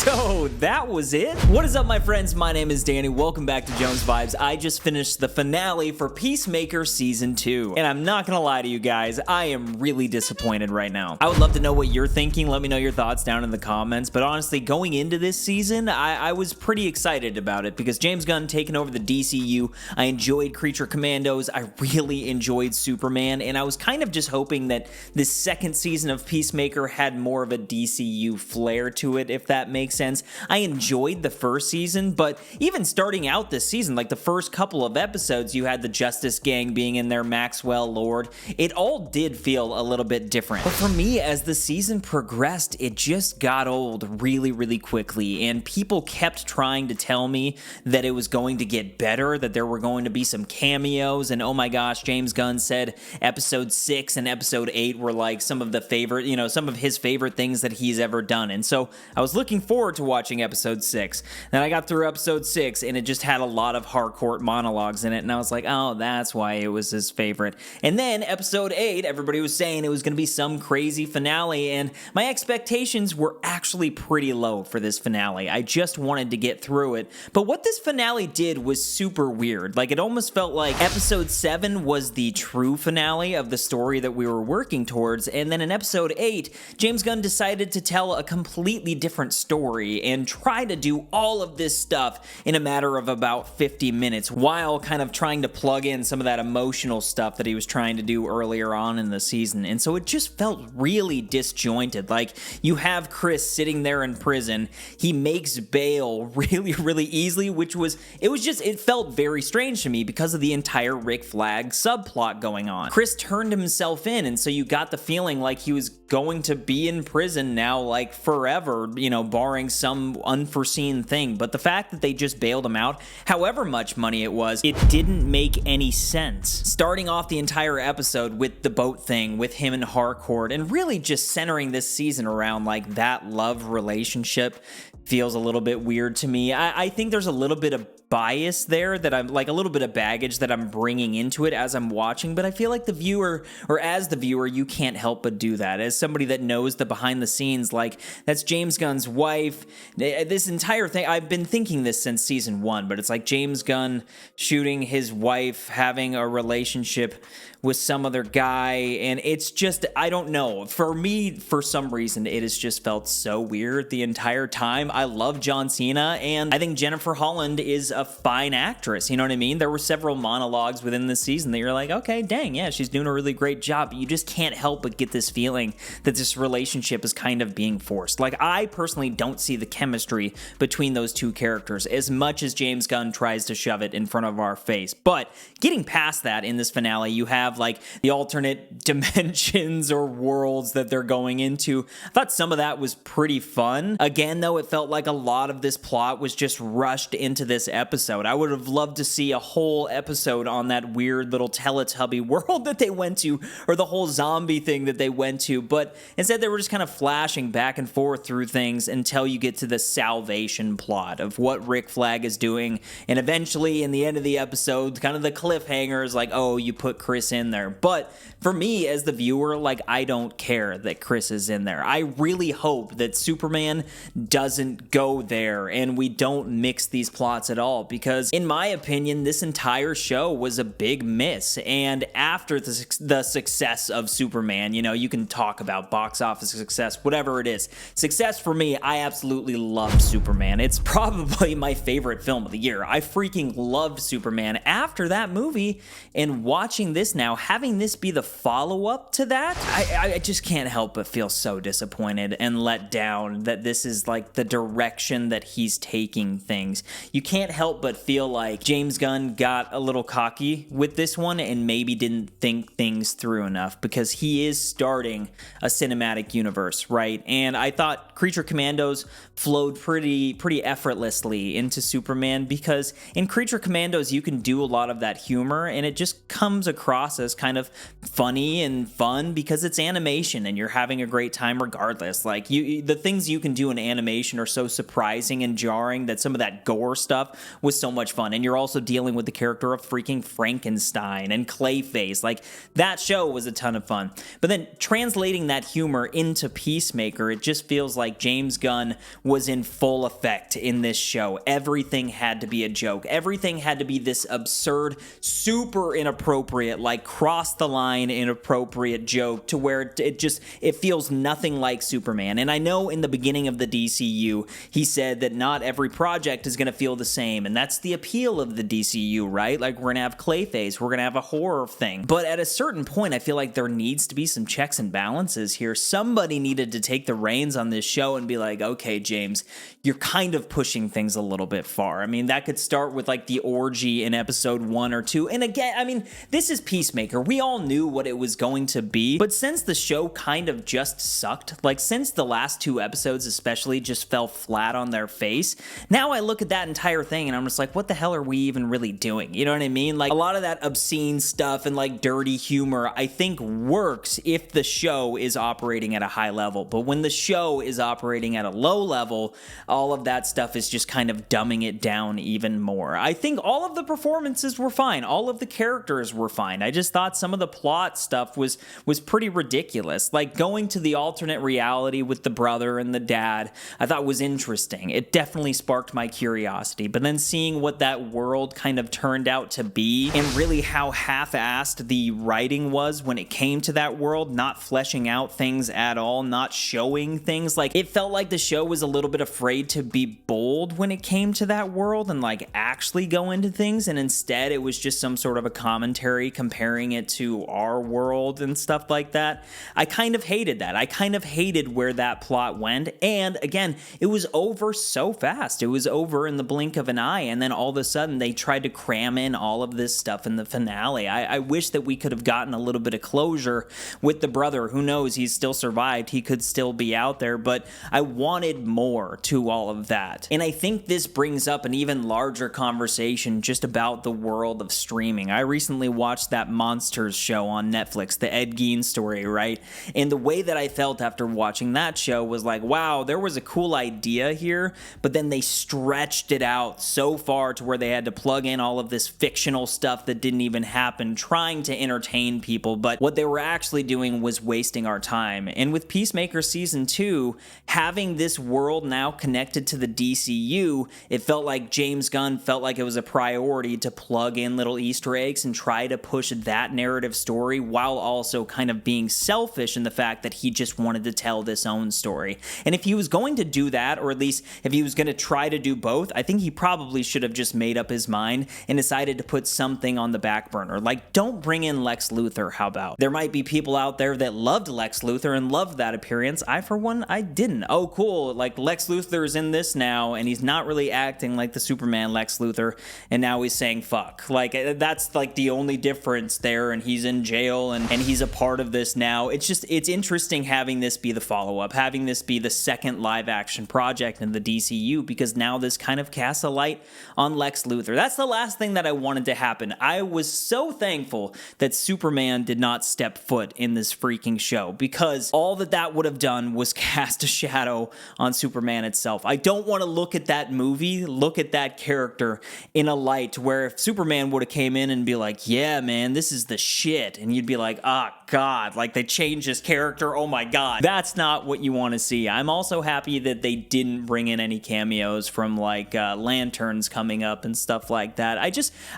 So that was it. What is up, my friends? My name is Danny. Welcome back to Jones Vibes. I just finished the finale for Peacemaker Season 2. And I'm not gonna lie to you guys, I am really disappointed right now. I would love to know what you're thinking. Let me know your thoughts down in the comments. But honestly, going into this season, I was pretty excited about it because James Gunn taking over the DCU. I enjoyed Creature Commandos. I really enjoyed Superman. And I was kind of just hoping that this second season of Peacemaker had more of a DCU flair to it, if that makes sense. I enjoyed the first season, but even starting out this season, like the first couple of episodes, you had the Justice Gang being in there, Maxwell, Lord. It all did feel a little bit different. But for me, as the season progressed, it just got old really, really quickly, and people kept trying to tell me that it was going to get better, that there were going to be some cameos, and oh my gosh, James Gunn said episode 6 and episode 8 were like some of the favorite, some of his favorite things that he's ever done. And so I was looking forward to watching episode 6. Then I got through episode 6 and it just had a lot of hardcore monologues in it, and I was like, oh, that's why it was his favorite. And then episode 8, everybody was saying it was going to be some crazy finale, and my expectations were actually pretty low for this finale. I just wanted to get through it. But what this finale did was super weird. Like, it almost felt like episode 7 was the true finale of the story that we were working towards, and then in episode 8, James Gunn decided to tell a completely different story and try to do all of this stuff in a matter of about 50 minutes while kind of trying to plug in some of that emotional stuff that he was trying to do earlier on in the season. And so it just felt really disjointed. Like, you have Chris sitting there in prison. He makes bail really, really easily, it felt very strange to me because of the entire Rick Flag subplot going on. Chris turned himself in, and so you got the feeling like he was going to be in prison now, like forever, barring some unforeseen thing. But the fact that they just bailed him out, however much money it was, it didn't make any sense. Starting off the entire episode with the boat thing, with him and Harcourt, and really just centering this season around like that love relationship feels a little bit weird to me. I think there's a little bit of bias there that I'm like a little bit of baggage that I'm bringing into it as I'm watching, but I feel like the viewer, or as the viewer, you can't help but do that. As somebody that knows the behind the scenes, like, that's James Gunn's wife. This entire thing, I've been thinking this since season 1, but it's like James Gunn shooting his wife, having a relationship with some other guy, and it's just, I don't know. For me, for some reason, it has just felt so weird the entire time. I love John Cena, and I think Jennifer Holland is a fine actress, you know what I mean? There were several monologues within this season that you're like, okay, dang, yeah, she's doing a really great job, but you just can't help but get this feeling that this relationship is kind of being forced. Like, I personally don't see the chemistry between those two characters as much as James Gunn tries to shove it in front of our face. But getting past that, in this finale, you have like the alternate dimensions or worlds that they're going into. I thought some of that was pretty fun. Again, though, it felt like a lot of this plot was just rushed into this episode. I would have loved to see a whole episode on that weird little Teletubby world that they went to, or the whole zombie thing that they went to, but instead they were just kind of flashing back and forth through things until you get to the salvation plot of what Rick Flag is doing, and eventually in the end of the episode, kind of the cliffhanger is like, oh, you put Chris in there. But for me as the viewer, like, I don't care that Chris is in there. I really hope that Superman doesn't go there and we don't mix these plots at all, because in my opinion, this entire show was a big miss. And after the success of Superman, you can talk about box office success, whatever it is. Success for me, I absolutely love Superman. It's probably my favorite film of the year. I freaking loved Superman. After that movie and watching this now, having this be the follow-up to that, I just can't help but feel so disappointed and let down that this is like the direction that he's taking things. You can't help but feel like James Gunn got a little cocky with this one and maybe didn't think things through enough, because he is starting a cinematic universe, right? And I thought Creature Commandos flowed pretty effortlessly into Superman, because in Creature Commandos you can do a lot of that humor and it just comes across as kind of funny and fun because it's animation and you're having a great time regardless. Like, the things you can do in animation are so surprising and jarring that some of that gore stuff was so much fun. And you're also dealing with the character of freaking Frankenstein and Clayface. Like, that show was a ton of fun. But then translating that humor into Peacemaker, it just feels like James Gunn was in full effect in this show. Everything had to be a joke. Everything had to be this absurd, super inappropriate, like cross the line inappropriate joke to where it feels nothing like Superman. And I know in the beginning of the DCU, he said that not every project is going to feel the same, and that's the appeal of the DCU, right? Like, we're going to have Clayface, we're going to have a horror thing. But at a certain point, I feel like there needs to be some checks and balances here. Somebody needed to take the reins on this show and be like, okay, James, you're kind of pushing things a little bit far. I mean, that could start with like the orgy in episode 1 or 2. And again, I mean, this is Peacemaker. We all knew what it was going to be, but since the show kind of just sucked, like since the last 2 episodes especially just fell flat on their face, now I look at that entire thing and I'm just like, what the hell are we even really doing? You know what I mean? Like, a lot of that obscene stuff and like dirty humor, I think works if the show is operating at a high level. But when the show is operating at a low level, all of that stuff is just kind of dumbing it down even more. I think all of the performances were fine. All of the characters were fine. I just thought some of the plot stuff was pretty ridiculous. Like, going to the alternate reality with the brother and the dad, I thought was interesting. It definitely sparked my curiosity. But then seeing what that world kind of turned out to be, and really how half-assed the writing was when it came to that world, not fleshing out things at all, not showing things, like, it felt like the show was a little bit afraid to be bold when it came to that world and like actually go into things, and instead it was just some sort of a commentary comparing it to our world and stuff like that. I kind of hated that. I kind of hated where that plot went, and again, it was over so fast. It was over in the blink of an eye, and then all of a sudden they tried to cram in all of this stuff in the finale. I wish that we could have gotten a little bit of closure with the brother. Who knows? He's still survived. He could still be out there, but I wanted more to all of that. And I think this brings up an even larger conversation just about the world of streaming. I recently watched that Monsters show on Netflix, the Ed Gein story, right? And the way that I felt after watching that show was like, wow, there was a cool idea here, but then they stretched it out so far to where they had to plug in all of this fictional stuff that didn't even happen, trying to entertain people, but what they were actually doing was wasting our time. And with Peacemaker Season 2, having this world now connected to the DCU, it felt like James Gunn felt like it was a priority to plug in little Easter eggs and try to push that narrative story while also kind of being selfish in the fact that he just wanted to tell this own story. And if he was going to do that, or at least if he was going to try to do both, I think he probably should have just made up his mind and decided to put something on the back burner. Like, don't bring in Lex Luthor, how about? There might be people out there that loved Lex Luthor and loved that appearance. I, for one, I didn't. Oh, cool, like Lex Luthor is in this now, and he's not really acting like the Superman Lex Luthor, and now he's saying fuck. Like, that's like the only difference there, and he's in jail, and he's a part of this now. It's interesting having this be the follow-up, having this be the second live-action project in the DCU, because now this kind of casts a light on Lex Luthor. That's the last thing that I wanted to happen. I was so thankful that Superman did not step foot in this freaking show, because all that would have done was cast a shadow on Superman itself. I don't want to look at that movie, look at that character in a light where if Superman would have came in and be like, yeah, man, this is the shit, and you'd be like, ah, God, like they changed his character, oh my God. That's not what you want to see. I'm also happy that they didn't bring in any cameos from like Lanterns coming up and stuff like that.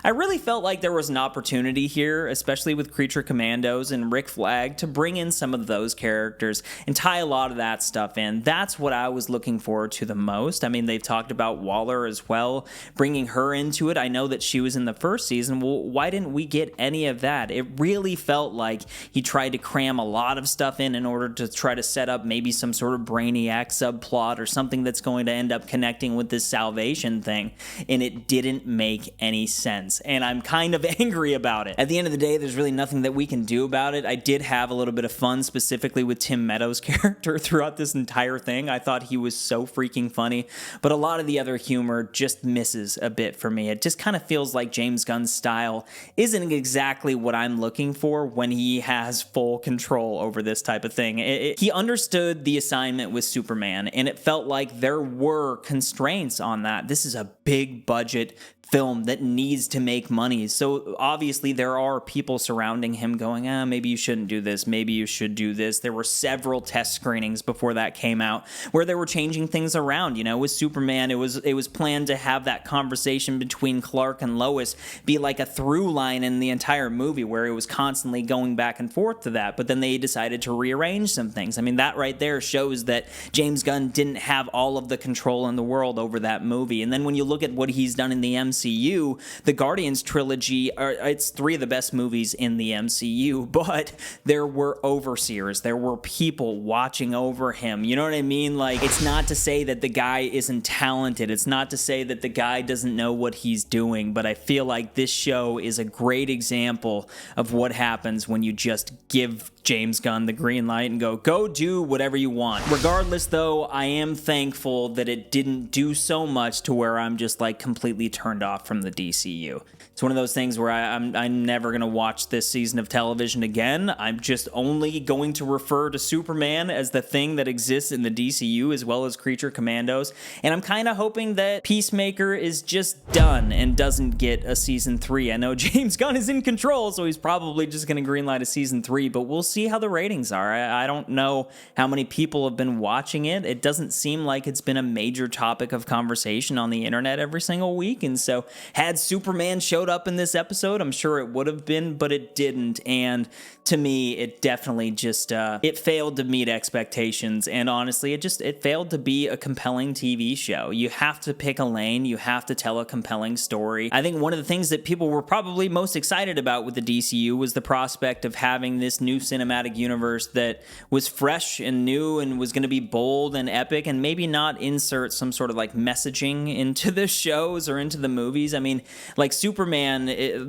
I really felt like there was an opportunity here, especially with Creature Commandos and Rick Flag, to bring in some of those characters and tie a lot of that stuff in. That's what I was looking forward to the most. I mean, they've talked about Waller as well, bringing her into it. I know that she was in the first season. Well, why didn't we get any of that? It really felt like he tried to cram a lot of stuff in order to try to set up maybe some sort of Brainiac subplot or something that's going to end up connecting with this salvation thing, and it didn't make any sense, and I'm kind of angry about it. At the end of the day, there's really nothing that we can do about it. I did have a little bit of fun specifically with Tim Meadows' character throughout this entire thing. I thought he was so freaking funny, but a lot of the other humor just misses a bit for me. It just kind of feels like James Gunn's style isn't exactly what I'm looking for when he has full control over this type of thing. He understood the assignment with Superman, and it felt like there were constraints on that. This is a big budget film that needs to make money. So obviously there are people surrounding him going, maybe you shouldn't do this, maybe you should do this. There were several test screenings before that came out where they were changing things around. You know, with Superman, it was planned to have that conversation between Clark and Lois be like a through line in the entire movie where it was constantly going back and forth to that, but then they decided to rearrange some things. I mean, that right there shows that James Gunn didn't have all of the control in the world over that movie. And then when you look at what he's done in the MCU, the Guardians trilogy, it's 3 of the best movies in the MCU, but there were overseers, there were people watching over him. You know what I mean? Like, it's not to say that the guy isn't talented, it's not to say that the guy doesn't know what he's doing, but I feel like this show is a great example of what happens when you just give James Gunn the green light and go do whatever you want. Regardless, though, I am thankful that it didn't do so much to where I'm just like completely turned off from the DCU. It's one of those things where I'm never going to watch this season of television again. I'm just only going to refer to Superman as the thing that exists in the DCU as well as Creature Commandos. And I'm kind of hoping that Peacemaker is just done and doesn't get a season 3. I know James Gunn is in control, so he's probably just going to greenlight a season 3, but we'll see how the ratings are. I don't know how many people have been watching it. It doesn't seem like it's been a major topic of conversation on the internet every single week. And so had Superman showed up in this episode, I'm sure it would have been, but it didn't. And to me, it definitely just it failed to meet expectations. And honestly, it failed to be a compelling TV show. You have to pick a lane, you have to tell a compelling story. I think one of the things that people were probably most excited about with the DCU was the prospect of having this new cinematic universe that was fresh and new and was going to be bold and epic, and maybe not insert some sort of like messaging into the shows or into the movies. I mean, like Superman,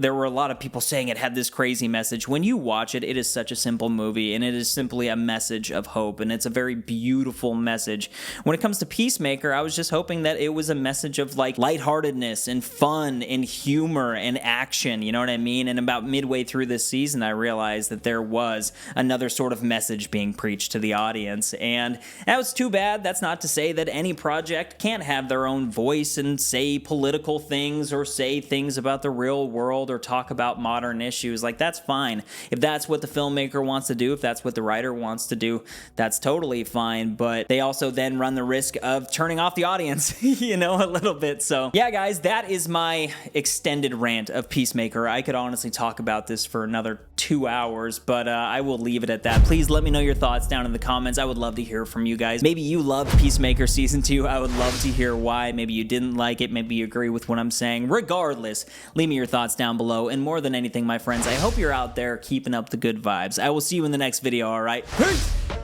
there were a lot of people saying it had this crazy message. When you watch it, it is such a simple movie, and it is simply a message of hope, and it's a very beautiful message. When it comes to Peacemaker, I was just hoping that it was a message of like lightheartedness and fun and humor and action, you know what I mean? And about midway through this season, I realized that there was another sort of message being preached to the audience, and that was too bad. That's not to say that any project can't have their own voice and say political things or say things about the real world or talk about modern issues. Like, that's fine. If that's what the filmmaker wants to do, if that's what the writer wants to do, that's totally fine, but they also then run the risk of turning off the audience, you know, a little bit. So yeah, guys, that is my extended rant of Peacemaker. I could honestly talk about this for another 2 hours, but I will leave it at that. Please let me know your thoughts down in the comments. I would love to hear from you guys. Maybe you loved Peacemaker Season 2. I would love to hear why. Maybe you didn't like it. Maybe you agree with what I'm saying. Regardless, leave me your thoughts down below. And more than anything, my friends, I hope you're out there keeping up the good vibes. I will see you in the next video, all right? Peace!